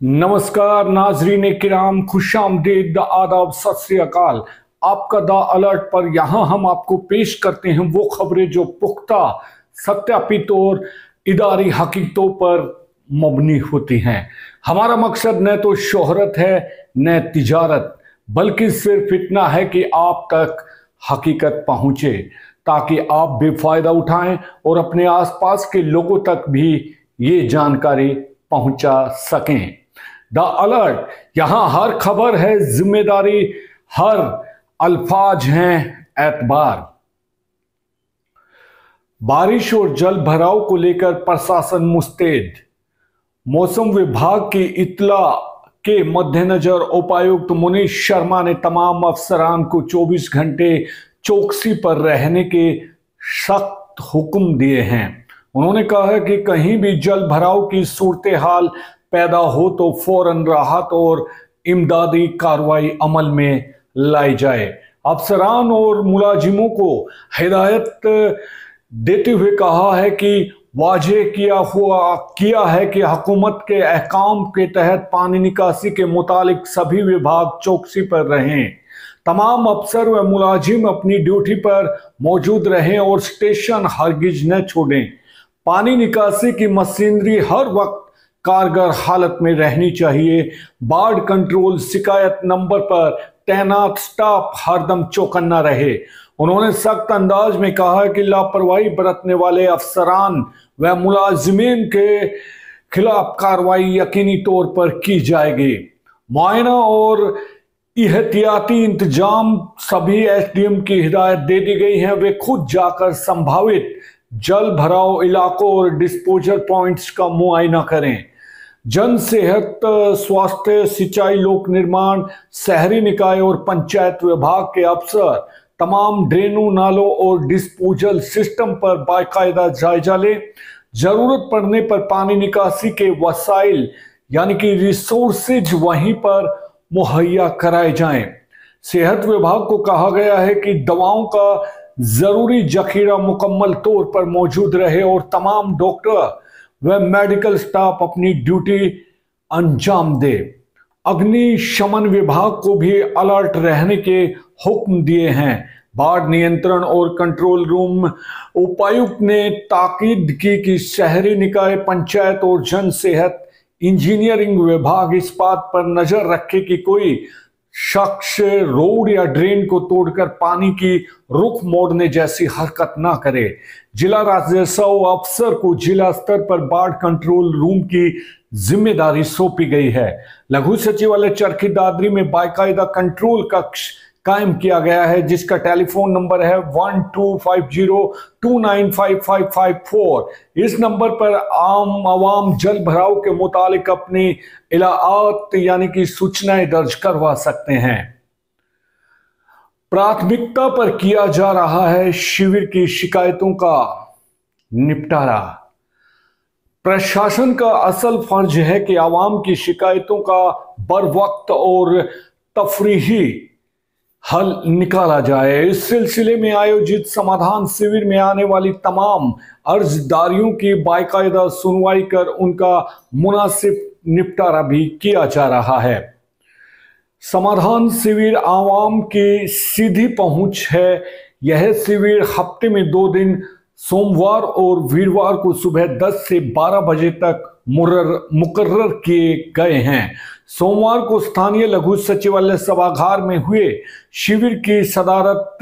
नमस्कार नाजरीन किराम, खुशामदीद, आदाब, सत श्री अकाल। आपका द अलर्ट पर यहां हम आपको पेश करते हैं वो खबरें जो पुख्ता, सत्यापित और इदारी हकीकतों पर मबनी होती हैं। हमारा मकसद न तो शोहरत है न तिजारत, बल्कि सिर्फ इतना है कि आप तक हकीकत पहुंचे ताकि आप बेफायदा उठाएं और अपने आसपास के लोगों तक भी ये जानकारी पहुंचा सकें। द अलर्ट, यहां हर खबर है जिम्मेदारी, हर अल्फाज हैं एतबार। बारिश और जल भराव को लेकर प्रशासन मुस्तैद। मौसम विभाग की इत्तला के मद्देनजर उपायुक्त मुनीश शर्मा ने तमाम अफसरान को 24 घंटे चौकसी पर रहने के सख्त हुक्म दिए हैं। उन्होंने कहा है कि कहीं भी जल भराव की सूरत हाल पैदा हो तो फौरन राहत और इमदादी कार्रवाई अमल में लाई जाए। अफसरान और मुलाजिमों को हिदायत देते हुए कहा है कि वाज़ेह किया है कि हुकूमत के अहकाम के तहत पानी निकासी के मुतालिक सभी विभाग चौकसी पर रहें। तमाम अफसर व मुलाजिम अपनी ड्यूटी पर मौजूद रहें और स्टेशन हरगिज न छोड़ें। पानी निकासी की मशीनरी हर वक्त कारगर हालत में रहनी चाहिए। बाढ़ कंट्रोल शिकायत नंबर पर तैनात स्टाफ हरदम चौकन्ना रहे। उन्होंने सख्त अंदाज में कहा कि लापरवाही बरतने वाले अफसरान व मुलाजिमीन के खिलाफ कार्रवाई यकीनी तौर पर की जाएगी। मुआयना और एहतियाती इंतजाम सभी एसडीएम की हिदायत दे दी गई है। वे खुद जाकर संभावित जल भराव इलाकों और डिस्पोजल पॉइंट्स का मुआयना करें। जन सेहत, स्वास्थ्य, सिंचाई, लोक निर्माण, शहरी निकाय और पंचायत विभाग के अफसर तमाम ड्रेनों, नालों और डिस्पोजल सिस्टम पर बाकायदा जायजा लें। जरूरत पड़ने पर पानी निकासी के वसाइल यानी कि रिसोर्सेज वहीं पर मुहैया कराए जाएं। सेहत विभाग को कहा गया है कि दवाओं का जरूरी जखीरा मुकम्मल तौर पर मौजूद रहे और तमाम डॉक्टर व मेडिकल स्टाफ अपनी ड्यूटी अंजाम दे। अग्निशमन विभाग को भी अलर्ट रहने के हुक्म दिए हैं। बाढ़ नियंत्रण और कंट्रोल रूम उपायुक्त ने ताकीद की कि शहरी निकाय, पंचायत और जन सेहत इंजीनियरिंग विभाग इस बात पर नजर रखे कि कोई शख्स रोड या ड्रेन को तोड़कर पानी की रुख मोड़ने जैसी हरकत ना करे। जिला राजस्व अफसर को जिला स्तर पर बाढ़ कंट्रोल रूम की जिम्मेदारी सौंपी गई है। लघु सचिवालय चरखी दादरी में बाकायदा कंट्रोल कक्ष कायम किया गया है, जिसका टेलीफोन नंबर है 1250295554। इस नंबर पर आवाम जल भराव के मुतालिक अपनी इलाआत यानी कि सूचनाएं दर्ज करवा सकते हैं। प्राथमिकता पर किया जा रहा है शिविर की शिकायतों का निपटारा। प्रशासन का असल फर्ज है कि आवाम की शिकायतों का बरवक्त और तफरीही हल निकाला जाए। इस सिलसिले में आयोजित समाधान शिविर में आने वाली तमाम अर्जदारियों की बाकायदा सुनवाई कर उनका मुनासिब निपटारा भी किया जा रहा है। समाधान शिविर आवाम की सीधी पहुंच है। यह शिविर हफ्ते में 2 दिन सोमवार और वीरवार को सुबह 10 से 12 बजे तक मुकर्रर किए गए हैं। सोमवार को स्थानीय लघु सचिवालय सभागार में हुए शिविर की सदारत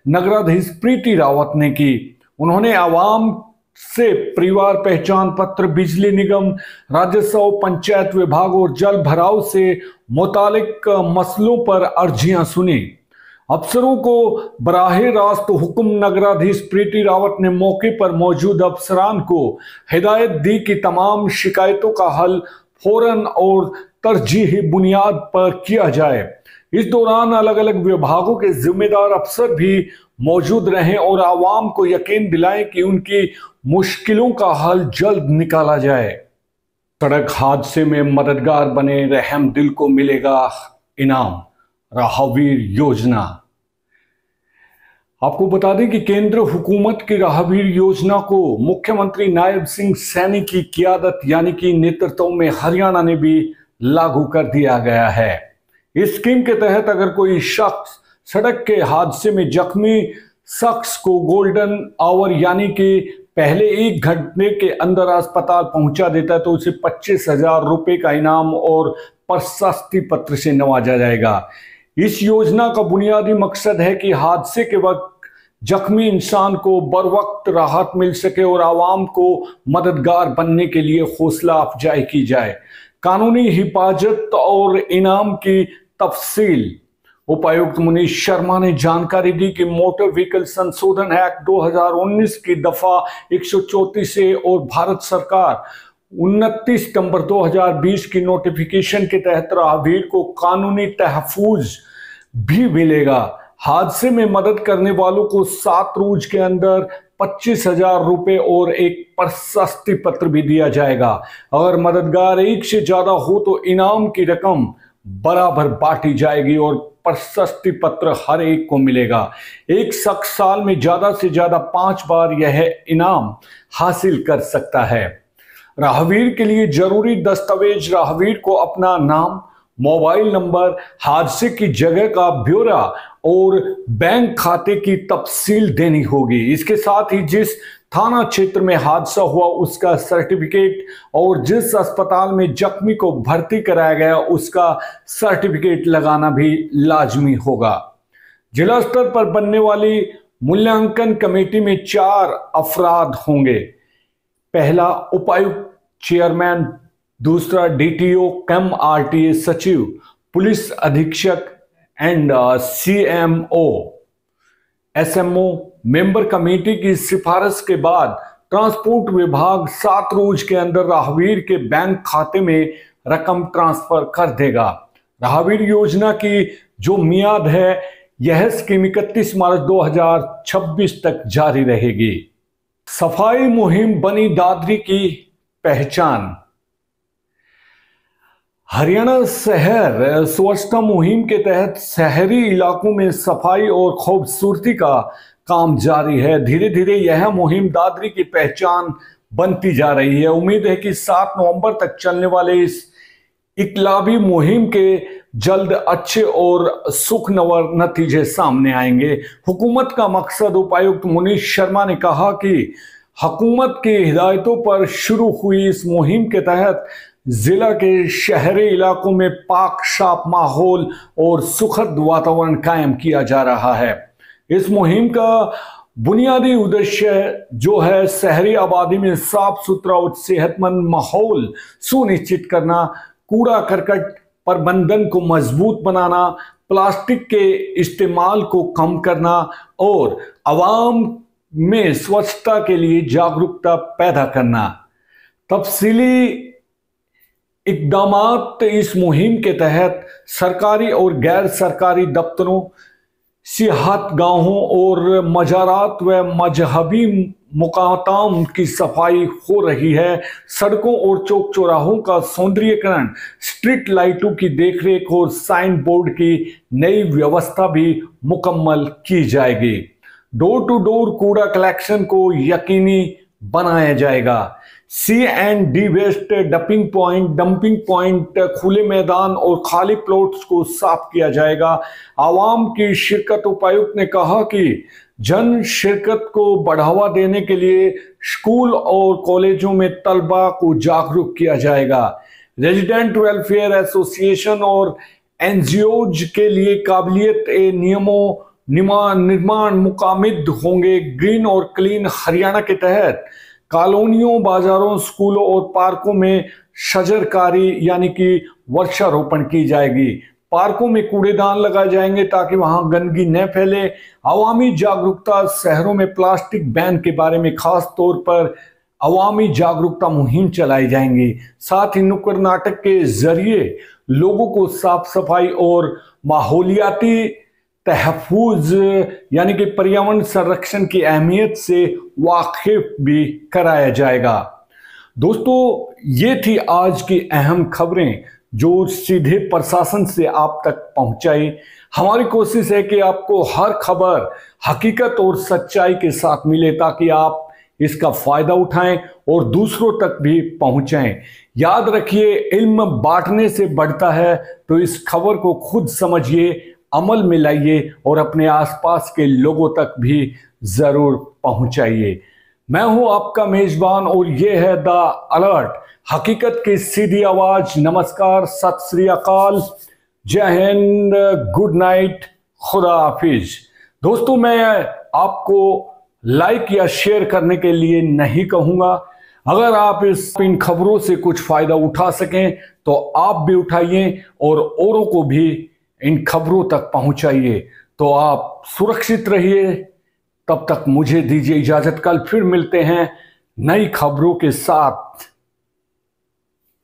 नगराधीश प्रीति रावत ने की। उन्होंने आवाम से परिवार पहचान पत्र, बिजली निगम, राजस्व, पंचायत विभाग और जल भराव से मुतालिक मसलों पर अर्जियां सुनी। अफसरों को बराह रास्त हुक्म नगराधीश प्रीति रावत ने मौके पर मौजूद अफसरान को हिदायत दी कि तमाम शिकायतों का हल फौरन और तरजीही बुनियाद पर किया जाए। इस दौरान अलग अलग विभागों के जिम्मेदार अफसर भी मौजूद रहें और आवाम को यकीन दिलाएं कि उनकी मुश्किलों का हल जल्द निकाला जाए। सड़क हादसे में मददगार बने रहम दिल को मिलेगा इनाम, राहवीर योजना। आपको बता दें कि केंद्र हुकूमत की राहवीर योजना को मुख्यमंत्री नायब सिंह सैनी की क़ियादत यानी कि नेतृत्व में हरियाणा ने भी लागू कर दिया गया है। इस स्कीम के तहत अगर कोई शख्स सड़क के हादसे में जख्मी शख्स को गोल्डन आवर यानी कि पहले 1 घंटे के अंदर अस्पताल पहुंचा देता है तो उसे 25,000 रुपए का इनाम और प्रशस्ति पत्र से नवाजा जाएगा। इस योजना का बुनियादी मकसद है कि हादसे के वक्त जख्मी इंसान को बर वक्त राहत मिल सके और आवाम को मददगार बनने के लिए हौसला अफजाई की जाए। कानूनी हिफाजत और इनाम की तफसील उपायुक्त मुनीश शर्मा ने जानकारी दी कि मोटर व्हीकल संशोधन एक्ट 2019 की दफा 134 से और भारत सरकार 29 सितंबर 2020 की नोटिफिकेशन के तहत राहगीर को कानूनी तहफूज भी मिलेगा। हादसे में मदद करने वालों को 7 रोज के अंदर 25,000 रुपए और एक प्रशस्ति पत्र भी दिया जाएगा। अगर मददगार एक से ज्यादा हो तो इनाम की रकम बराबर बांटी जाएगी और प्रशस्ति पत्र हर एक को मिलेगा। एक शख्स साल में ज्यादा से ज्यादा 5 बार यह इनाम हासिल कर सकता है। राहगीर के लिए जरूरी दस्तावेज राहगीर को अपना नाम, मोबाइल नंबर, हादसे की जगह का ब्यौरा और बैंक खाते की तफसील देनी होगी। इसके साथ ही जिस थाना क्षेत्र में हादसा हुआ उसका सर्टिफिकेट और जिस अस्पताल में जख्मी को भर्ती कराया गया उसका सर्टिफिकेट लगाना भी लाजमी होगा। जिला स्तर पर बनने वाली मूल्यांकन कमेटी में 4 अफराद होंगे। पहला उपायुक्त चेयरमैन, दूसरा डीटीओ कम आरटीए सचिव, पुलिस अधीक्षक and CMO, SMO. Member committee की सिफारिश के बाद ट्रांसपोर्ट विभाग 7 रोज के अंदर राहगीर के बैंक खाते में रकम ट्रांसफर कर देगा। राहगीर योजना की जो मियाद है यह स्कीम 31 मार्च 2026 तक जारी रहेगी। सफाई मुहिम बनी दादरी की पहचान। हरियाणा शहर स्वच्छता मुहिम के तहत शहरी इलाकों में सफाई और खूबसूरती का काम जारी है। धीरे धीरे यह मुहिम दादरी की पहचान बनती जा रही है। उम्मीद है कि 7 नवंबर तक चलने वाले इस इकलाबी मुहिम के जल्द अच्छे और सुखनवर नतीजे सामने आएंगे। हुकूमत का मकसद, उपायुक्त मुनीश शर्मा ने कहा कि हुकूमत की हिदायतों पर शुरू हुई इस मुहिम के तहत जिला के शहरी इलाकों में पाक साफ माहौल और सुखद वातावरण कायम किया जा रहा है। इस मुहिम का बुनियादी उद्देश्य जो है शहरी आबादी में साफ सुथरा और सेहतमंद माहौल सुनिश्चित करना, कूड़ा करकट प्रबंधन को मजबूत बनाना, प्लास्टिक के इस्तेमाल को कम करना और आवाम में स्वच्छता के लिए जागरूकता पैदा करना। तफसीली इकदामात इस मुहिम के तहत सरकारी और गैर सरकारी दफ्तरों, सियाहत गाहों और मजारात व मजहबी मुकाम की सफाई हो रही है। सड़कों और चौक चौराहों का सौंदर्यीकरण, स्ट्रीट लाइटों की देखरेख और साइन बोर्ड की नई व्यवस्था भी मुकम्मल की जाएगी। डोर टू डोर कूड़ा कलेक्शन को यकीनी बनाया जाएगा। C&D वेस्ट डंपिंग पॉइंट, खुले मैदान और खाली प्लॉट्स को साफ किया जाएगा। आवाम की शिरकत। उपायुक्त ने कहा कि जन शिरकत को बढ़ावा देने के लिए स्कूल और कॉलेजों में तलबा को जागरूक किया जाएगा। रेजिडेंट वेलफेयर एसोसिएशन और एनजीओज के लिए काबिलियत नियमों निर्माण मुकामिद होंगे। ग्रीन और क्लीन हरियाणा के तहत कॉलोनियों, बाजारों, स्कूलों और पार्कों में शजरकारी यानी कि वृक्षारोपण की जाएगी। पार्कों में कूड़ेदान लगाए जाएंगे ताकि वहां गंदगी न फैले। अवामी जागरूकता। शहरों में प्लास्टिक बैन के बारे में खास तौर पर अवामी जागरूकता मुहिम चलाई जाएंगी। साथ ही नुक्कड़ नाटक के जरिए लोगों को साफ सफाई और माहौलियाती तहफूज यानी कि पर्यावरण संरक्षण की अहमियत से वाकिफ भी कराया जाएगा। दोस्तों, ये थी आज की अहम खबरें जो सीधे प्रशासन से आप तक पहुंचाई। हमारी कोशिश है कि आपको हर खबर हकीकत और सच्चाई के साथ मिले ताकि आप इसका फायदा उठाएं और दूसरों तक भी पहुंचाएं। याद रखिए, इल्म बांटने से बढ़ता है, तो इस खबर को खुद समझिए, अमल में लाइए और अपने आसपास के लोगों तक भी जरूर पहुंचाइए। मैं हूं आपका मेजबान और यह है द अलर्ट, हकीकत की सीधी आवाज। नमस्कार, सत श्री अकाल, जय हिंद, गुड नाइट, खुदा हाफिज। दोस्तों, मैं आपको लाइक या शेयर करने के लिए नहीं कहूंगा। अगर आप इन खबरों से कुछ फायदा उठा सकें तो आप भी उठाइए और औरों को भी इन खबरों तक पहुंचाइए। तो आप सुरक्षित रहिए। तब तक मुझे दीजिए इजाजत। कल फिर मिलते हैं नई खबरों के साथ।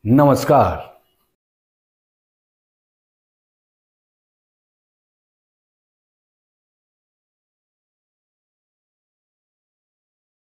नमस्कार।